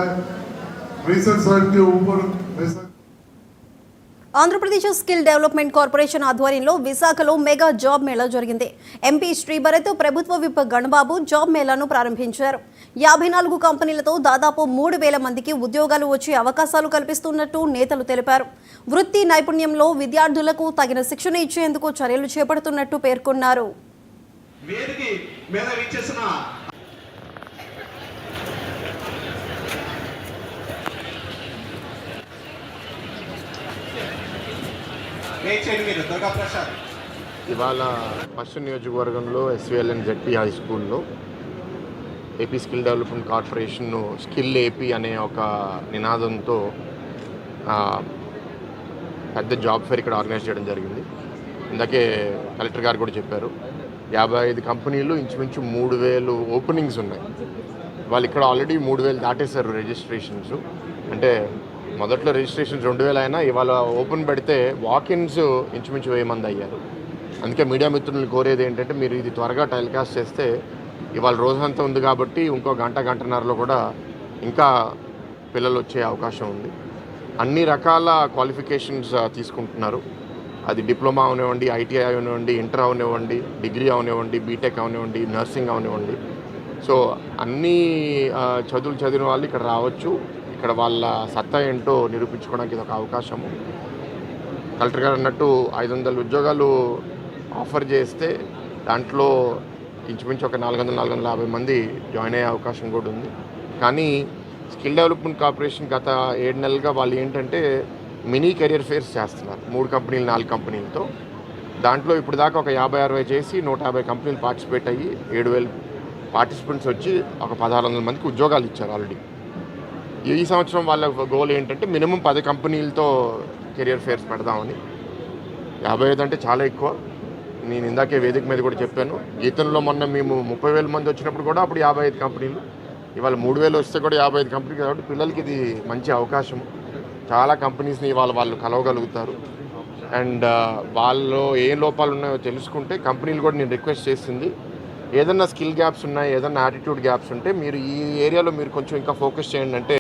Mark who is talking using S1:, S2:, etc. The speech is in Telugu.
S1: रिसर्च साइड के ऊपर
S2: ఆంధ్రప్రదేశ్ స్కిల్ డెవలప్మెంట్ కార్పొరేషన్ ఆధ్వర్యంలో విశాఖలో మెగా జాబ్ మేళా జరిగింది. ఎంపీ శ్రీభరత్, ప్రభుత్వ విప్ గణబాబు జాబ్ మేళాను ప్రారంభించారు. 54 కంపెనీలతో దాదాపు 3,000 మందికి ఉద్యోగాలు వచ్చే అవకాశాలు కల్పిస్తున్నట్టు నేతలు తెలిపారు. వృత్తి నైపుణ్యంలో విద్యార్థులకు తగిన శిక్షణ ఇచ్చేందుకు చర్యలు చేపడుతున్నట్టు పేర్కొన్నారు.
S3: ఇవాళ పశ్చిమ నియోజకవర్గంలో ఎస్విఎల్ఎన్ జెడ్పీ హై స్కూల్లో AP skill development corporation skill AP అనే ఒక నినాదంతో పెద్ద జాబ్ ఫేర్ ఇక్కడ ఆర్గనైజ్ చేయడం జరిగింది. ఇందాకే కలెక్టర్ గారు కూడా చెప్పారు, 55 కంపెనీలు ఇంచుమించు 3,000 ఓపెనింగ్స్ ఉన్నాయి. వాళ్ళు ఇక్కడ ఆల్రెడీ 3,000 దాటేశారు రిజిస్ట్రేషన్స్. అంటే మొదట్లో రిజిస్ట్రేషన్స్ 2,000 అయినా ఇవాళ ఓపెన్ పెడితే వాకిన్స్ ఇంచుమించు 1000 మంది అయ్యారు. అందుకే మీడియా మిత్రులను కోరేది ఏంటంటే, మీరు ఇది త్వరగా టెలికాస్ట్ చేస్తే ఇవాళ రోజంతా ఉంది కాబట్టి ఇంకో గంటన్నరలో కూడా ఇంకా పిల్లలు వచ్చే అవకాశం ఉంది. అన్ని రకాల క్వాలిఫికేషన్స్ తీసుకుంటున్నారు. అది డిప్లొమా అవనివ్వండి, ఐటీఐ అవనివ్వండి, ఇంటర్ అవనివ్వండి, డిగ్రీ అవనివ్వండి, బీటెక్ అవనివ్వండి, నర్సింగ్ అవనివ్వండి. సో అన్ని చదువులు చదివిన వాళ్ళు ఇక్కడ రావచ్చు. ఇక్కడ వాళ్ళ సత్తా ఏంటో నిరూపించుకోవడానికి ఇది ఒక అవకాశము. కలెక్టర్ గారు అన్నట్టు 500 ఉద్యోగాలు ఆఫర్ చేస్తే దాంట్లో ఇంచుమించు ఒక 400-450 మంది జాయిన్ అయ్యే అవకాశం కూడా ఉంది. కానీ స్కిల్ డెవలప్మెంట్ కార్పొరేషన్ గత 7 నెలలుగా వాళ్ళు ఏంటంటే మినీ కెరియర్ ఫేర్స్ చేస్తున్నారు. 3 కంపెనీలు 4 కంపెనీలతో. దాంట్లో ఇప్పుడు దాకా ఒక 50-60 చేసి 150 కంపెనీలు పార్టిసిపేట్ అయ్యి 7,000 పార్టిసిపెంట్స్ వచ్చి ఒక 1,600 మందికి ఉద్యోగాలు ఇచ్చారు ఆల్రెడీ. ఈ సంవత్సరం వాళ్ళ గోల్ ఏంటంటే మినిమం 10 కంపెనీలతో కెరియర్ ఫేర్స్ పెడదామని. 55 అంటే చాలా ఎక్కువ. నేను ఇందాకే వేదిక మీద కూడా చెప్పాను, గీతంలో మొన్న మేము 30,000 మంది వచ్చినప్పుడు కూడా అప్పుడు 55 కంపెనీలు, ఇవాళ 3,000 వస్తే కూడా 55 కంపెనీలు. కాబట్టి పిల్లలకి ఇది మంచి అవకాశం. చాలా కంపెనీస్ని ఇవాళ వాళ్ళు కలవగలుగుతారు. అండ్ వాళ్ళలో ఏ లోపాలు ఉన్నాయో తెలుసుకుంటే కంపెనీలు కూడా నేను రిక్వెస్ట్ చేసింది, ఏదన్నా స్కిల్ గ్యాప్స్ ఉన్నాయి, ఏదన్నా యాటిట్యూడ్ గ్యాప్స్ ఉంటే మీరు ఈ ఏరియాలో మీరు కొంచెం ఇంకా ఫోకస్ చేయండి అంటే